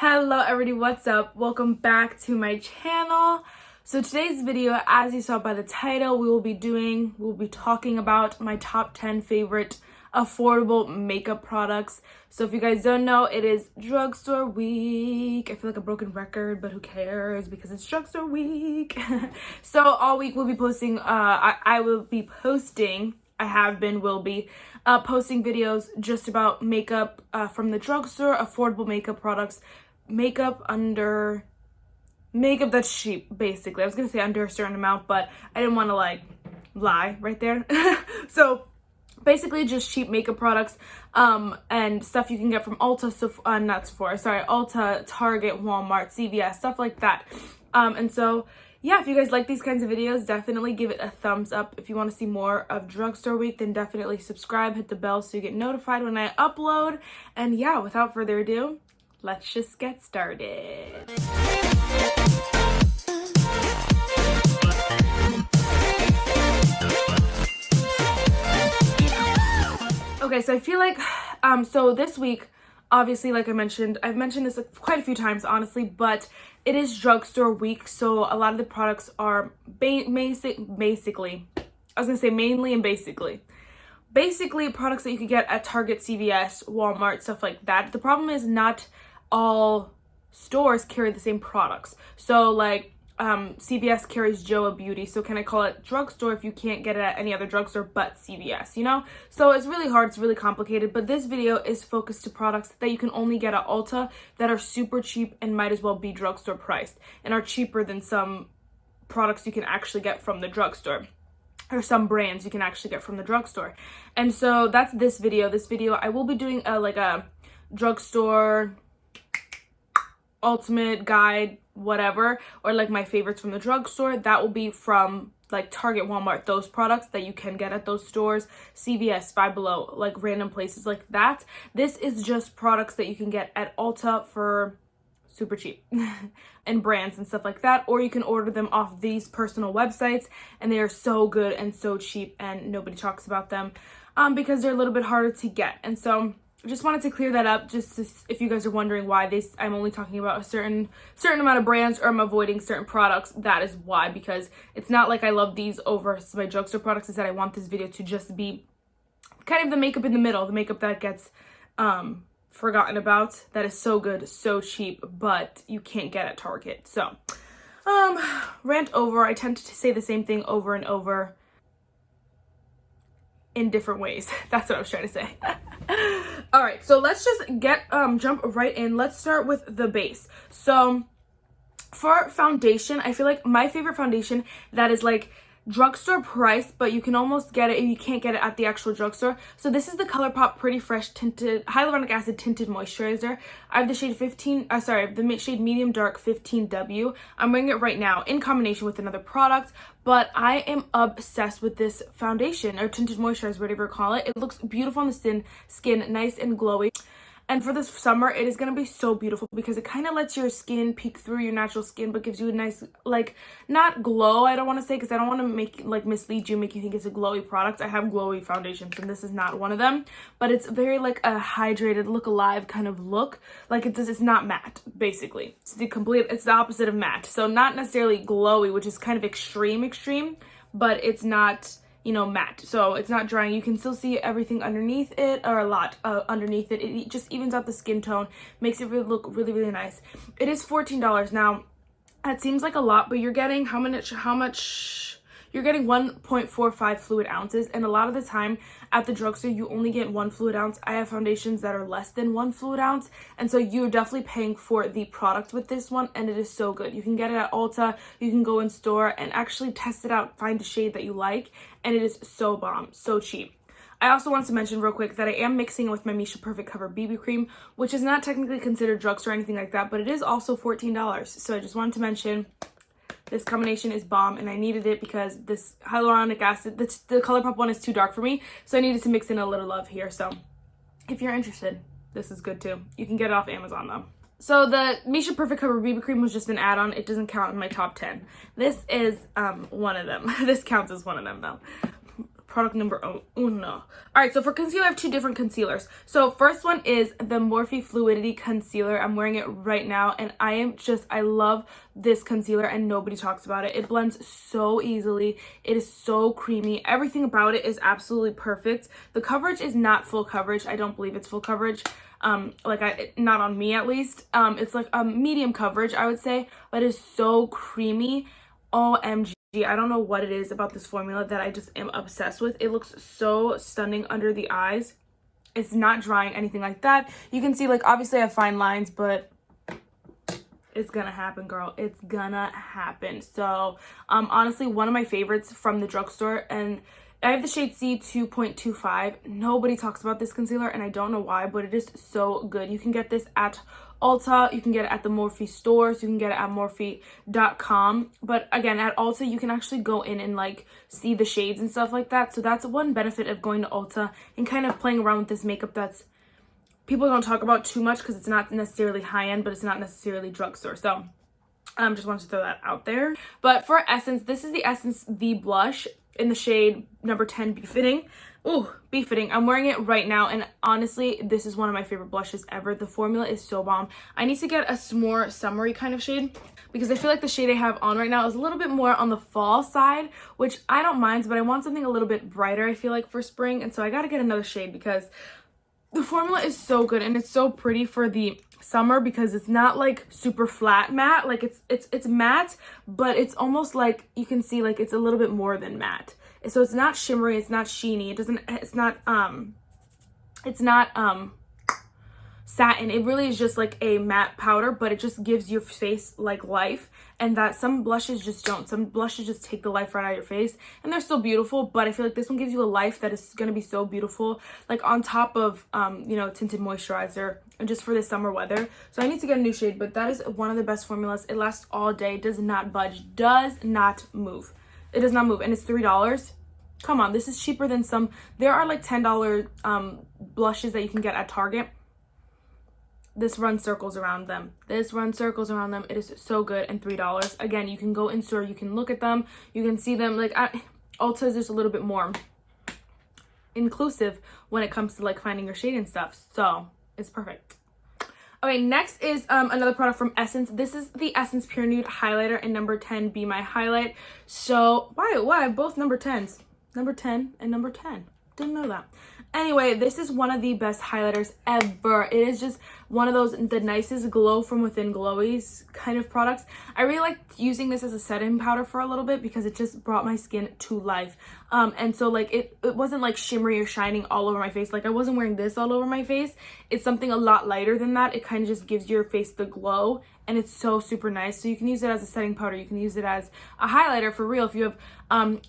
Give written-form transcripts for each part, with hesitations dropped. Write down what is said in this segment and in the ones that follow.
Hello everybody, what's up? Welcome back to my channel. So today's video, as you saw by the title, we'll be talking about my top 10 favorite affordable makeup products. So if you guys don't know, it is drugstore week. I feel like a broken record, but who cares because it's drugstore week. So all week we'll be posting, posting videos just about makeup from the drugstore, affordable makeup products, makeup that's cheap, basically. I was gonna say under a certain amount, but I didn't want to lie right there. So basically just cheap makeup products and stuff you can get from Ulta, Ulta, Target, Walmart, CVS, stuff like that. And so yeah, if you guys like these kinds of videos, definitely give it a thumbs up. If you want to see more of drugstore week, then definitely subscribe, hit the bell so you get notified when I upload. And yeah, without further ado, let's just get started. Okay, so I feel like, so this week, obviously, like I've mentioned this quite a few times, honestly, but it is drugstore week, so a lot of the products are basically products that you could get at Target, CVS, Walmart, stuff like that. The problem is not all stores carry the same products. So like CVS carries Joa Beauty, so can I call it drugstore if you can't get it at any other drugstore but CVS, you know? So it's really hard, it's really complicated, but this video is focused to products that you can only get at Ulta that are super cheap and might as well be drugstore priced and are cheaper than some products you can actually get from the drugstore, or some brands you can actually get from the drugstore. And so that's this video. I will be doing a drugstore ultimate guide, whatever, or like my favorites from the drugstore. That will be from like Target, Walmart, those products that you can get at those stores, CVS, Five Below, like random places like that. This is just products that you can get at Ulta for super cheap and brands and stuff like that, or you can order them off these personal websites and they are so good and so cheap and nobody talks about them because they're a little bit harder to get. And so I just wanted to clear that up, if you guys are wondering why I'm only talking about a certain amount of brands, or I'm avoiding certain products. That is why, because it's not like I love these over my drugstore products. It's that I want this video to just be kind of the makeup in the middle, the makeup that gets forgotten about, that is so good, so cheap, but you can't get at Target. So rant over. I tend to say the same thing over and over in different ways. That's what I was trying to say. All right, so let's just jump right in. Let's start with the base. So for foundation, I feel like my favorite foundation that is like drugstore price, but you can almost get it if you can't get it at the actual drugstore. So this is the Colourpop Pretty Fresh Tinted Hyaluronic Acid Tinted Moisturizer. I have the shade the shade Medium Dark 15W. I'm wearing it right now in combination with another product, but I am obsessed with this foundation, or tinted moisturizer, whatever you call it. It looks beautiful on the skin, nice and glowy. And for this summer, it is going to be so beautiful because it kind of lets your skin peek through your natural skin, but gives you a nice, not glow, I don't want to say, because I don't want to mislead you, make you think it's a glowy product. I have glowy foundations, and this is not one of them. But it's very a hydrated, look alive kind of look. It's not matte, basically. It's the opposite of matte. So not necessarily glowy, which is kind of extreme, but it's not, matte. So it's not drying. You can still see everything underneath it, or a lot underneath it. It just evens out the skin tone, makes it look really, really nice. It is $14. Now, that seems like a lot, but you're getting how much? You're getting 1.45 fluid ounces, and a lot of the time at the drugstore, you only get 1 fluid ounce. I have foundations that are less than 1 fluid ounce, and so you're definitely paying for the product with this one, and it is so good. You can get it at Ulta, you can go in store and actually test it out, find a shade that you like, and it is so bomb, so cheap. I also want to mention real quick that I am mixing it with my Missha Perfect Cover BB Cream, which is not technically considered drugstore or anything like that, but it is also $14. So I just wanted to mention this combination is bomb, and I needed it because this hyaluronic acid, the Colourpop one is too dark for me, so I needed to mix in a little love here. So if you're interested, this is good too. You can get it off Amazon though. So the Missha Perfect Cover BB Cream was just an add-on. It doesn't count in my top 10. This is one of them. This counts as one of them though. product number uno. All right, so for concealer, I have two different concealers. So first one is the Morphe Fluidity Concealer. I'm wearing it right now, and I love this concealer, and nobody talks about it. It blends so easily. It is so creamy. Everything about it is absolutely perfect. The coverage is not full coverage. I don't believe it's full coverage. Not on me at least. It's like a medium coverage, I would say, but it's so creamy. OMG. I don't know what it is about this formula that I just am obsessed with. It looks so stunning under the eyes. It's not drying, anything like that. You can see, like, obviously I have fine lines, but it's gonna happen, girl. It's gonna happen. So, honestly, one of my favorites from the drugstore, and I have the shade C 2.25. Nobody talks about this concealer, and I don't know why, but it is so good. You can get this at Ulta, you can get it at the Morphe stores, you can get it at Morphe.com. But again, at Ulta, you can actually go in and like see the shades and stuff like that. So that's one benefit of going to Ulta and kind of playing around with this makeup that's people don't talk about too much because it's not necessarily high-end, but it's not necessarily drugstore. So just wanted to throw that out there. But for Essence, this is the Essence The Blush in the shade number 10, Befitting. Ooh, Befitting. I'm wearing it right now, and honestly, this is one of my favorite blushes ever. The formula is so bomb. I need to get a more summery kind of shade because I feel like the shade I have on right now is a little bit more on the fall side, which I don't mind, but I want something a little bit brighter, I feel like, for spring, and so I gotta get another shade because the formula is so good and it's so pretty for the summer because it's not like super flat matte. Like it's matte, but it's almost like you can see like it's a little bit more than matte. So it's not shimmery, it's not sheeny, it's not satin. It really is just like a matte powder, but it just gives your face like life, and that some blushes just don't. Some blushes just take the life right out of your face, and they're still beautiful, but I feel like this one gives you a life that is going to be so beautiful, like on top of you know, tinted moisturizer, and just for the summer weather. So I need to get a new shade, but that is one of the best formulas. It lasts all day, does not budge, does not move. It does not move, and it's $3. Come on, this is cheaper than some. There are like $10 blushes that you can get at Target. This runs circles around them. This runs circles around them. It is so good, and $3. Again, you can go in store, you can look at them, you can see them. Like Ulta is just a little bit more inclusive when it comes to like finding your shade and stuff. So it's perfect. Okay, next is another product from Essence. This is the Essence Pure Nude Highlighter in number 10, Be My Highlight. So why both number 10s? Number 10 and number 10. Didn't know that. Anyway, this is one of the best highlighters ever. It is just one of those, the nicest glow from within glowies kind of products. I really like using this as a setting powder for a little bit because it just brought my skin to life. And so like it wasn't like shimmery or shining all over my face. Like I wasn't wearing this all over my face. It's something a lot lighter than that. It kind of just gives your face the glow, and it's so super nice. So you can use it as a setting powder, you can use it as a highlighter for real if you have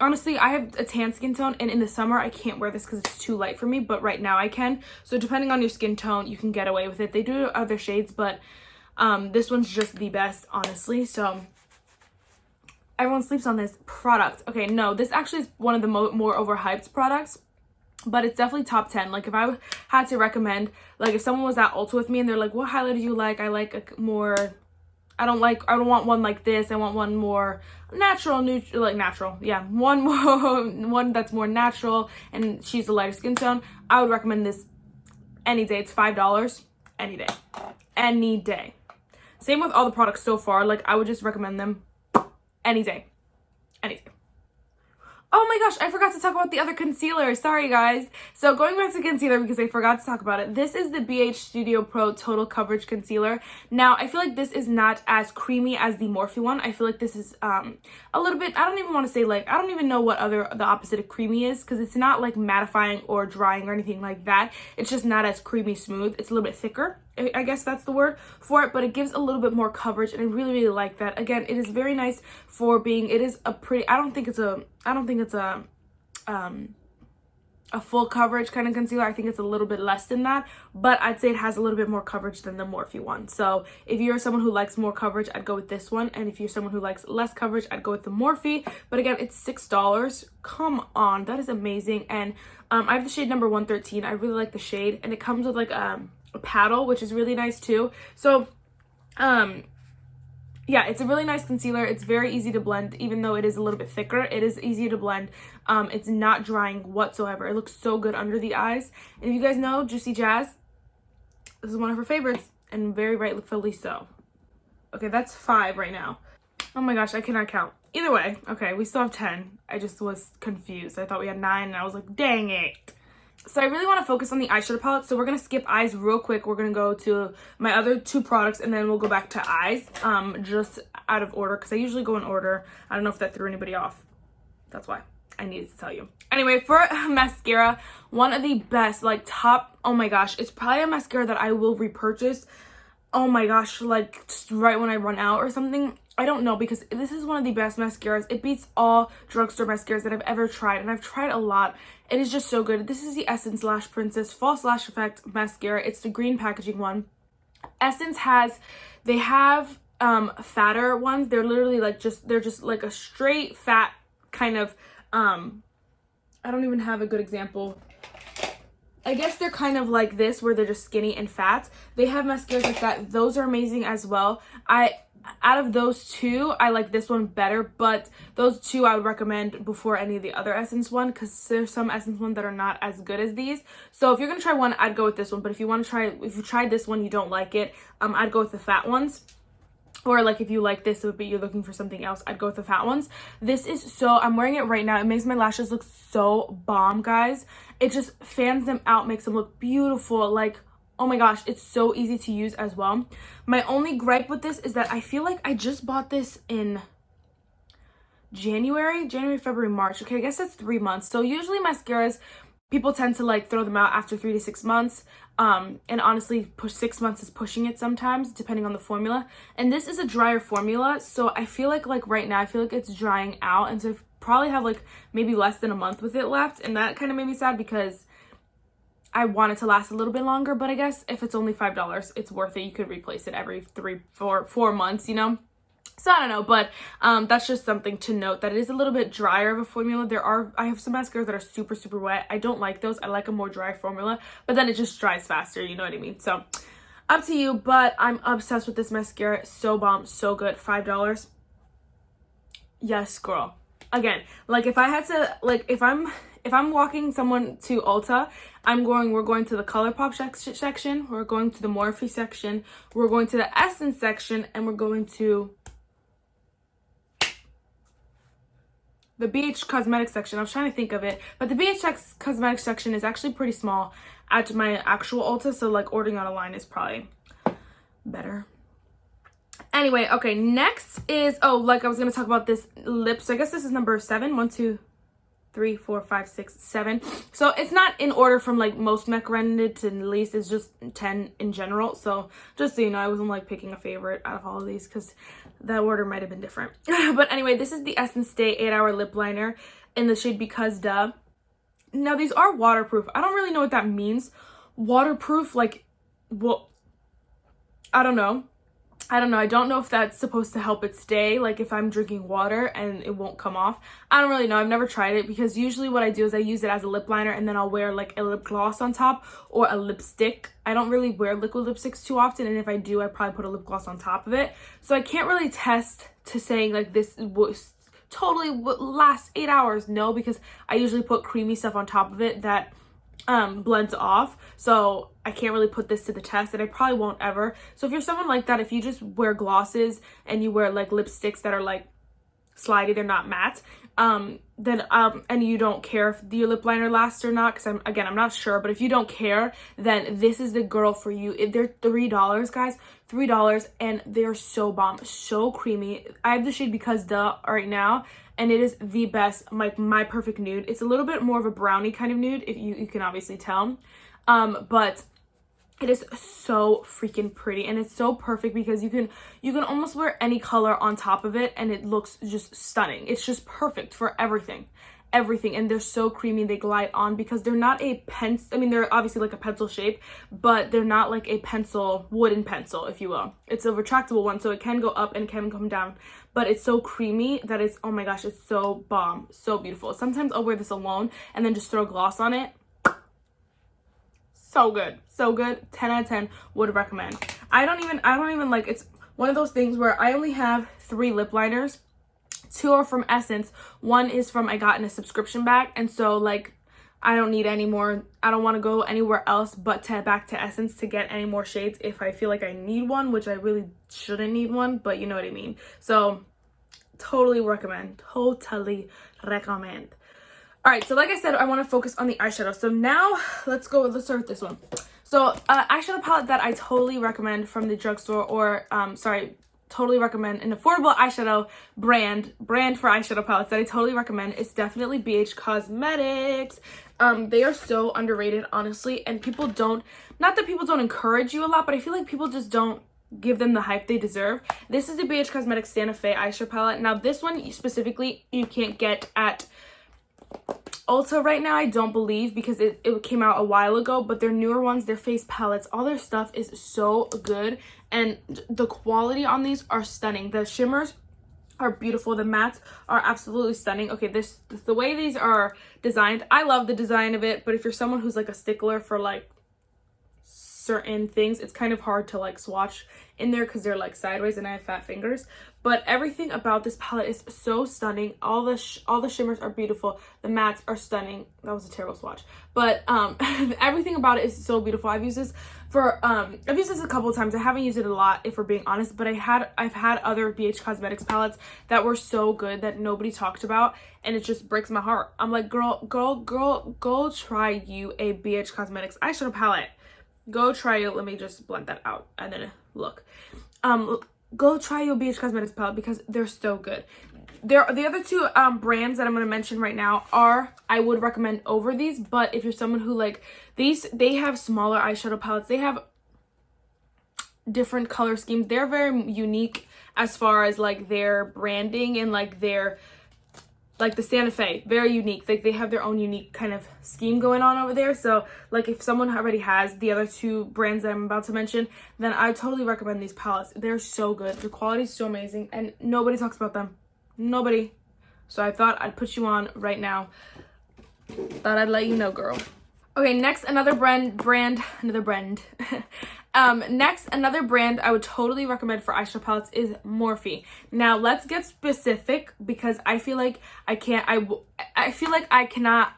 honestly, I have a tan skin tone, and in the summer I can't wear this because it's too light for me, but right now I can. So depending on your skin tone, you can get away with it. They do other shades, but this one's just the best, honestly. So everyone sleeps on this product. Okay, no, this actually is one of the more overhyped products, but it's definitely top 10. Like if I had to recommend, like if someone was at Ulta with me and they're like, what highlighter do you like? I like a more, I don't want one like this. I want one more natural, natural. Yeah, one that's more natural, and she's a lighter skin tone. I would recommend this any day. It's $5 any day. Any day. Same with all the products so far. Like I would just recommend them any day. Any day. Oh my gosh, I forgot to talk about the other concealer. Sorry, guys. So going back to concealer because I forgot to talk about it. This is the BH Studio Pro Total Coverage Concealer. Now, I feel like this is not as creamy as the Morphe one. I feel like this is a little bit, I don't even want to say like, I don't even know what the opposite of creamy is because it's not like mattifying or drying or anything like that. It's just not as creamy smooth. It's a little bit thicker. I guess that's the word for it, but it gives a little bit more coverage, and I really, really like that. Again, it is very nice for being, it is a pretty, I don't think it's a full coverage kind of concealer. I think it's a little bit less than that, but I'd say it has a little bit more coverage than the Morphe one. So if you're someone who likes more coverage, I'd go with this one, and if you're someone who likes less coverage, I'd go with the Morphe. But again, it's $6. Come on, that is amazing. And I have the shade number 113. I really like the shade, and it comes with like a paddle, which is really nice too. So yeah, it's a really nice concealer. It's very easy to blend, even though it is a little bit thicker. It is easy to blend. It's not drying whatsoever. It looks so good under the eyes. And if you guys know Juicy Jazz, this is one of her favorites, and very rightfully so. Okay, that's 5 right now. Oh my gosh, I cannot count. Either way, okay, we still have 10. I just was confused. I thought we had 9, and I was like, dang it. So I really want to focus on the eyeshadow palette, so we're going to skip eyes real quick. We're going to go to my other 2 products, and then we'll go back to eyes, just out of order, because I usually go in order. I don't know if that threw anybody off. That's why I needed to tell you. Anyway, for mascara, one of the best, like top, oh my gosh, it's probably a mascara that I will repurchase. Oh my gosh, like just right when I run out or something. I don't know, because this is one of the best mascaras. It beats all drugstore mascaras that I've ever tried, and I've tried a lot. It is just so good. This is the Essence Lash Princess False Lash Effect Mascara. It's the green packaging one. Essence they have fatter ones. They're literally like they're just like a straight fat kind of, I don't even have a good example. I guess they're kind of like this, where they're just skinny and fat. They have mascaras like that. Those are amazing as well. Out of those 2, I like this one better, but those 2 I would recommend before any of the other Essence one, because there's some Essence ones that are not as good as these. So if you're gonna try one, I'd go with this one. But if you tried this one, you don't like it, I'd go with the fat ones. Or like if you like this but you're looking for something else, I'd go with the fat ones. This is so, I'm wearing it right now. It makes my lashes look so bomb, guys. It just fans them out, makes them look beautiful. Like, oh my gosh, it's so easy to use as well. My only gripe with this is that I feel like I just bought this in January, February, March. Okay, I guess that's 3 months. So usually mascaras, people tend to like throw them out after 3 to 6 months. And honestly, 6 months is pushing it sometimes, depending on the formula. And this is a drier formula, so I feel like right now, I feel like it's drying out. And so I probably have like maybe less than a month with it left. And that kind of made me sad, because I want it to last a little bit longer. But I guess if it's only $5, it's worth it. You could replace it every 4 months, you know? So I don't know, but that's just something to note, that it is a little bit drier of a formula. I have some mascaras that are super, super wet. I don't like those. I like a more dry formula, but then it just dries faster, you know what I mean? So up to you, but I'm obsessed with this mascara. So bomb, so good. $5. Yes, girl. Again, like if I had to, like if I'm walking someone to Ulta, we're going to the Colourpop section, we're going to the Morphe section, we're going to the Essence section, and we're going to the Beige cosmetic section. I was trying to think of it, but the Beige cosmetic section is actually pretty small at my actual Ulta, so like ordering on a line is probably better. Anyway, okay, next is, like I was gonna talk about this lips. So I guess this is number 7. 1, 2, 3, 4, 5, 6, 7. So it's not in order from like most recommended to least. It's just 10 in general. So just so you know, I wasn't like picking a favorite out of all of these, because that order might have been different. But anyway, this is the Essence Stay 8-Hour Lip Liner in the shade Because Duh. Now these are waterproof. I don't really know what that means. Waterproof, like, well, I don't know. I don't know if that's supposed to help it stay, like if I'm drinking water and it won't come off. I don't really know. I've never tried it, because usually what I do is I use it as a lip liner, and then I'll wear like a lip gloss on top or a lipstick. I don't really wear liquid lipsticks too often, and if I do, I probably put a lip gloss on top of it. So I can't really test to saying like this was totally last 8 hours. No, because I usually put creamy stuff on top of it that blends off, so I can't really put this to the test, and I probably won't ever. So if you're someone like that, if you just wear glosses and you wear like lipsticks that are like slidey, they're not matte, then and you don't care if your lip liner lasts or not, because I'm not sure, but if you don't care, then this is the girl for you. They're $3, guys, $3, and they're so bomb, so creamy. I have the shade Because Duh right now, and it is the best, like my perfect nude. It's a little bit more of a brownie kind of nude, if you can obviously tell, but it is so freaking pretty, and it's so perfect because you can almost wear any color on top of it, and it looks just stunning. It's just perfect for everything, and they're so creamy. They glide on because they're not a pencil. I mean, they're obviously like a pencil shape, but they're not like a pencil, wooden pencil, if you will. It's a retractable one, so it can go up and it can come down, but it's so creamy that it's, oh my gosh, it's so bomb, so beautiful. Sometimes I'll wear this alone and then just throw gloss on it. So good, so good. 10 out of 10 would recommend. I don't even like, it's one of those things where I only have 3 lip liners. 2 are from Essence. 1 is from I got in a subscription bag. And so like, I don't need any more. I don't want to go anywhere else but back to Essence to get any more shades if I feel like I need one, which I really shouldn't need one, but you know what I mean. So totally recommend. Totally recommend. All right, so like I said, I want to focus on the eyeshadow. So now let's start with this one. So eyeshadow palette that I totally recommend from the drugstore, or totally recommend an affordable eyeshadow brand for eyeshadow palettes that I totally recommend is definitely Beige Cosmetics. They are so underrated, honestly, and people don't, not that people don't encourage you a lot, but I feel like people just don't give them the hype they deserve. This is the Beige Cosmetics Santa Fe eyeshadow palette. Now this one specifically you can't get at Ulta right now, I don't believe, because it came out a while ago, but their newer ones, their face palettes, all their stuff is so good, and the quality on these are stunning. The shimmers are beautiful. The mattes are absolutely stunning. Okay, the way these are designed, I love the design of it, but if you're someone who's like a stickler for like certain things, it's kind of hard to like swatch in there because they're like sideways and I have fat fingers. But everything about this palette is so stunning. All the shimmers are beautiful. The mattes are stunning. That was a terrible swatch, but everything about it is so beautiful. I've used this a couple of times. I haven't used it a lot, if we're being honest, but I've had other Beige Cosmetics palettes that were so good that nobody talked about, and it just breaks my heart. I'm like, girl, go try you a Beige Cosmetics eyeshadow palette. Go try it. Let me just blend that out and then look. Go try your Beige Cosmetics palette because they're so good. The other 2 brands that I'm going to mention right now I would recommend over these, but if you're someone who like these, they have smaller eyeshadow palettes. They have different color schemes. They're very unique as far as like their branding and like their, like the Santa Fe, very unique. Like they have their own unique kind of scheme going on over there. So like if someone already has the other 2 brands that I'm about to mention, then I totally recommend these palettes. They're so good. The quality is so amazing and nobody talks about them. Nobody. So I thought I'd put you on right now. Thought I'd let you know, girl. Okay, next, another brand. Next, another brand I would totally recommend for eyeshadow palettes is Morphe. Now, let's get specific because I feel like I can't, I feel like I cannot,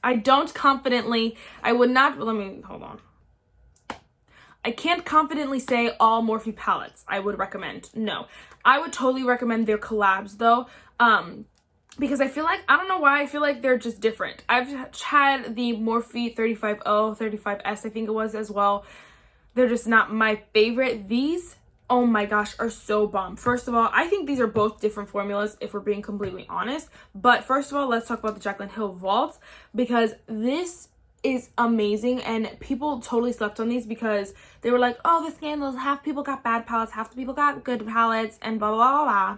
I don't confidently, I would not, let me, hold on. I can't confidently say all Morphe palettes I would recommend. No, I would totally recommend their collabs though. Because I feel like, I don't know why, I feel like they're just different. I've had the Morphe 35O, 35S, I think it was as well. They're just not my favorite. These, oh my gosh, are so bomb. First of all, I think these are both different formulas if we're being completely honest. But first of all, let's talk about the Jaclyn Hill Vault because this is amazing and people totally slept on these because they were like, oh, the scandals, half people got bad palettes, half the people got good palettes, and blah, blah, blah, blah.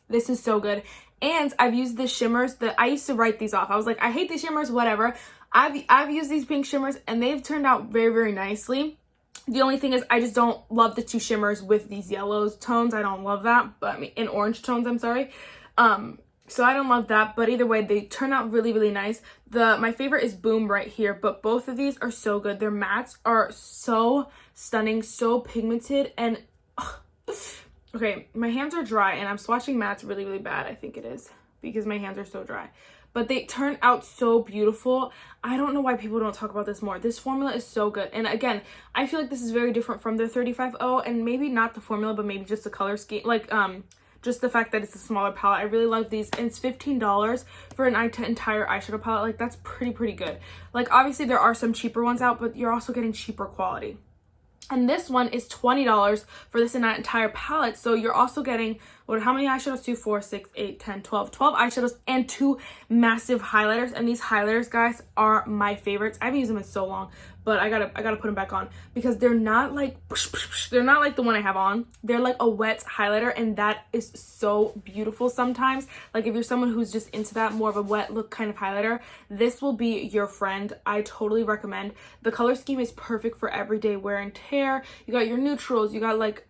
This is so good. And I've used the shimmers that I used to write these off. I was like, I hate these shimmers, whatever. I've used these pink shimmers and they've turned out very, very nicely. The only thing is I just don't love the 2 shimmers with these yellows tones. I don't love that, but I mean, in orange tones, I'm sorry. So I don't love that, but either way, they turn out really, really nice. My favorite is Boom right here, but both of these are so good. Their mattes are so stunning, so pigmented, and okay, my hands are dry and I'm swatching mattes really, really bad. I think it is because my hands are so dry. But they turn out so beautiful. I don't know why people don't talk about this more. This formula is so good. And again, I feel like this is very different from their 35O, and maybe not the formula, but maybe just the color scheme. Like, just the fact that it's a smaller palette. I really love these. And it's $15 for an entire eyeshadow palette. Like, that's pretty good. Like, obviously there are some cheaper ones out, but you're also getting cheaper quality. And this one is $20 for this entire palette. So you're also getting, how many eyeshadows? 2, 4, 6, 8, 10, 12. 12 eyeshadows and 2 massive highlighters. And these highlighters, guys, are my favorites. I haven't used them in so long, but I gotta put them back on because they're not like, they're not like the one I have on. They're like a wet highlighter, and that is so beautiful sometimes. Like if you're someone who's just into that, more of a wet look kind of highlighter, this will be your friend. I totally recommend. The color scheme is perfect for everyday wear and tear. You got your neutrals, you got like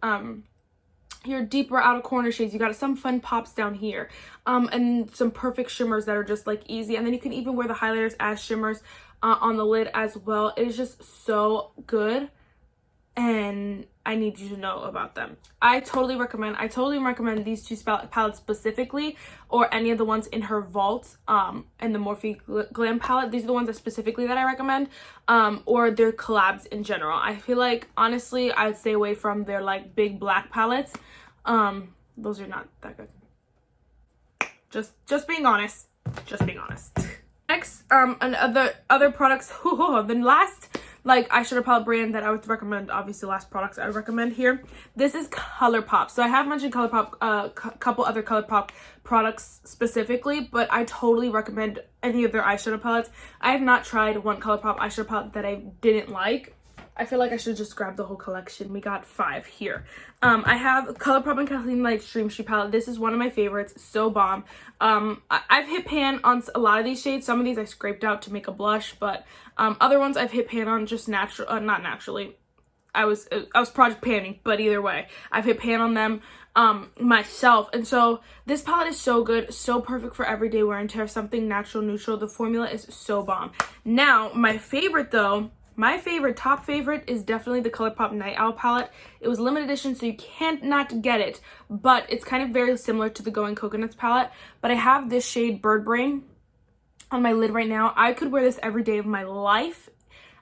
your deeper outer corner shades, you got some fun pops down here, and some perfect shimmers that are just like easy. And then you can even wear the highlighters as shimmers on the lid as well. It is just so good. and I need you to know about them. I totally recommend these two palettes specifically, or any of the ones in her vault, and the Morphe Glam palette. These are the ones that specifically that I recommend, or their collabs in general. I feel like, honestly, I'd stay away from their like big black palettes. Those are not that good. Just being honest. Just being honest. Next, and other products. The last like eyeshadow palette brand that I would recommend, obviously last products I would recommend here. This is Colourpop. So I have mentioned Colourpop, a couple other Colourpop products specifically, but I totally recommend any of their eyeshadow palettes. I have not tried one Colourpop eyeshadow palette that I didn't like. I feel like I should just grab the whole collection. We got 5 here. I have Colourpop and Kathleen Light Stream Sheet palette. This is one of my favorites. So bomb. I've hit pan on a lot of these shades. Some of these I scraped out to make a blush, but other ones I've hit pan on just not naturally. I was project panning, but either way, I've hit pan on them myself. And so this palette is so good, so perfect for everyday wear and tear. Something natural, neutral. The formula is so bomb. Now, my favorite though, top favorite is definitely the Colourpop Night Owl palette. It was limited edition, so you can't not get it, but it's kind of very similar to the Going Coconuts palette. But I have this shade Bird Brain on my lid right now. I could wear this every day of my life.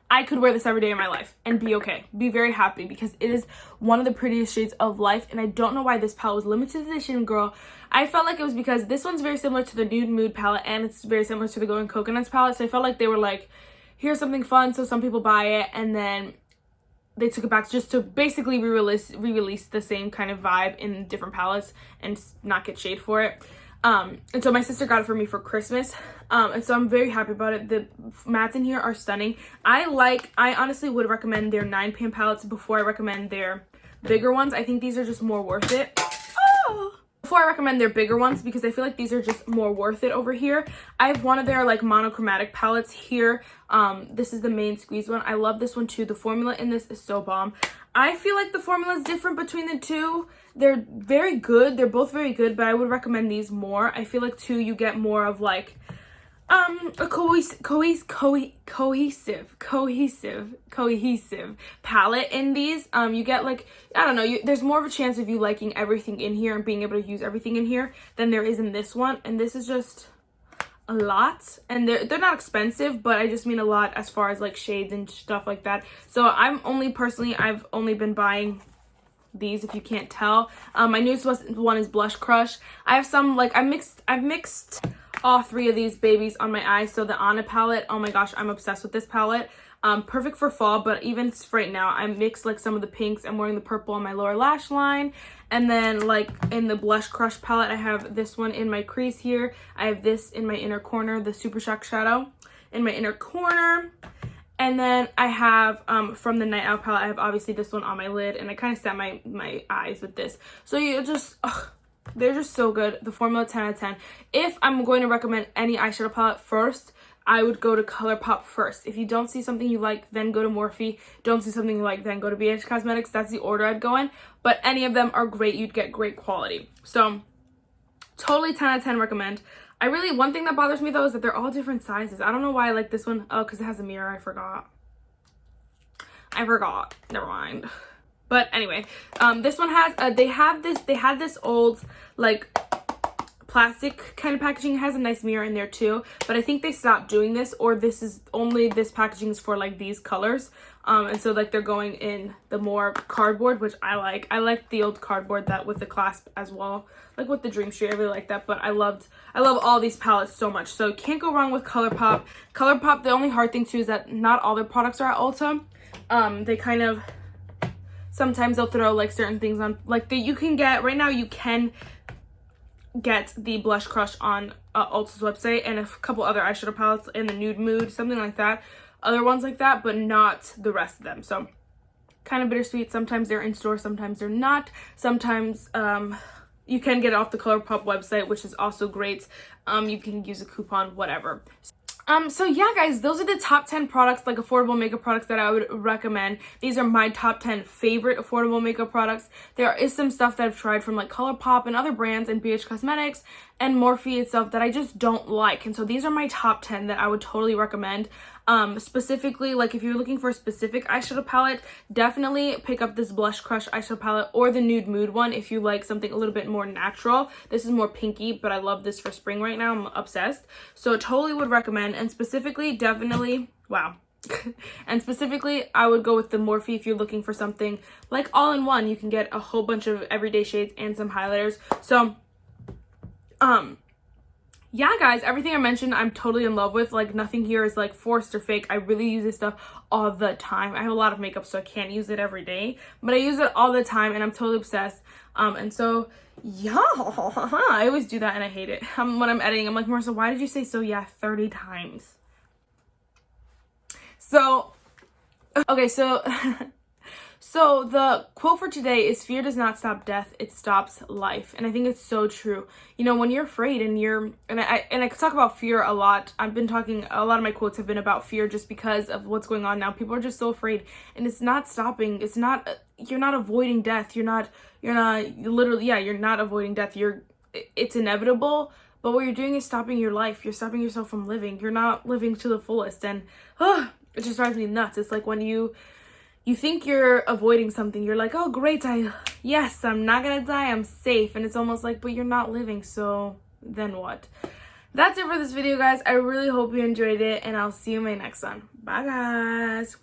I could wear this every day of my life and be okay, be very happy, because it is one of the prettiest shades of life. And I don't know why this palette was limited edition, girl. I felt like it was because this one's very similar to the Nude Mood palette, and it's very similar to the Going Coconuts palette. So I felt like they were like, here's something fun, so some people buy it, and then they took it back just to basically re-release the same kind of vibe in different palettes and not get shade for it. And so my sister got it for me for Christmas, and so I'm very happy about it. The mattes in here are stunning. I honestly would recommend their 9pan palettes before I recommend their bigger ones. I think these are just more worth it. Before I recommend their bigger ones, because I feel like these are just more worth it over here. I have one of their like monochromatic palettes here. This is the Main Squeeze one. I love this one too. The formula in this is so bomb. I feel like the formula is different between the two. They're very good. They're both very good, but I would recommend these more. I feel like you get more of like a cohesive palette in these. You get like, I don't know, there's more of a chance of you liking everything in here and being able to use everything in here than there is in this one. And this is just a lot, and they're not expensive, but I just mean a lot as far as like shades and stuff like that. So I've only been buying these, if you can't tell. My newest one is Blush Crush. I have some like I've mixed all 3 of these babies on my eyes. So the Anna palette, oh my gosh, I'm obsessed with this palette. Perfect for fall, but even right now I mixed like some of the pinks. I'm wearing the purple on my lower lash line, and then like in the Blush Crush palette I have this one in my crease here. I have this in my inner corner, the Super Shock shadow in my inner corner. And then I have from the Night Owl palette, I have obviously this one on my lid, and I kind of set my eyes with this. So you just they're just so good. The formula 10 out of 10. If I'm going to recommend any eyeshadow palette first, I would go to Colourpop first. If you don't see something you like, then go to Morphe. Don't see something you like, then go to Beige Cosmetics. That's the order I'd go in. But any of them are great. You'd get great quality. So totally 10 out of 10 recommend. One thing that bothers me though is that they're all different sizes. I don't know why I like this one. Oh, because it has a mirror. I forgot. Never mind. But anyway, this one has, they had this old like plastic kind of packaging. It has a nice mirror in there too, but I think they stopped doing this, or this packaging is for like these colors. And so like they're going in the more cardboard, which I like. I like the old cardboard that with the clasp as well, like with the Dream Street. I really like that, but I love all these palettes so much. So can't go wrong with Colourpop. Colourpop, the only hard thing too is that not all their products are at Ulta. They kind of, sometimes they'll throw like certain things on, like you can get the Blush Crush on Ulta's website, and a couple other eyeshadow palettes in the Nude Mood, something like that. Other ones like that, but not the rest of them. So kind of bittersweet. Sometimes they're in store, sometimes they're not. Sometimes you can get it off the Colourpop website, which is also great. You can use a coupon, whatever. So yeah, guys, those are the top 10 products, like affordable makeup products, that I would recommend. These are my top 10 favorite affordable makeup products. There is some stuff that I've tried from like Colourpop and other brands and BH Cosmetics and Morphe itself that I just don't like. And so these are my top 10 that I would totally recommend. Specifically, like if you're looking for a specific eyeshadow palette, definitely pick up this Blush Crush eyeshadow palette or the Nude Mood one if you like something a little bit more natural. This is more pinky, but I love this for spring right now. I'm obsessed. So totally would recommend. And specifically, definitely, wow. And specifically, I would go with the Morphe if you're looking for something like all-in-one. You can get a whole bunch of everyday shades and some highlighters. So, yeah, guys, everything I mentioned, I'm totally in love with. Like, nothing here is, like, forced or fake. I really use this stuff all the time. I have a lot of makeup, so I can't use it every day. But I use it all the time, and I'm totally obsessed. And so, yeah, I always do that, and I hate it. When I'm editing, I'm like, Marissa, why did you say so yeah 30 times? So, okay, so... So the quote for today is, fear does not stop death, it stops life. And I think it's so true. You know, when you're afraid and I could talk about fear a lot. I've been talking, a lot of my quotes have been about fear just because of what's going on now. People are just so afraid, and it's not stopping. It's not, you're not avoiding death. You're not literally, yeah, you're not avoiding death. It's inevitable. But what you're doing is stopping your life. You're stopping yourself from living. You're not living to the fullest. And it just drives me nuts. It's like when you think you're avoiding something, you're like, oh great, yes, I'm not gonna die, I'm safe. And it's almost like, but you're not living, so then what? That's it for this video, guys. I really hope you enjoyed it, and I'll see you in my next one. Bye, guys.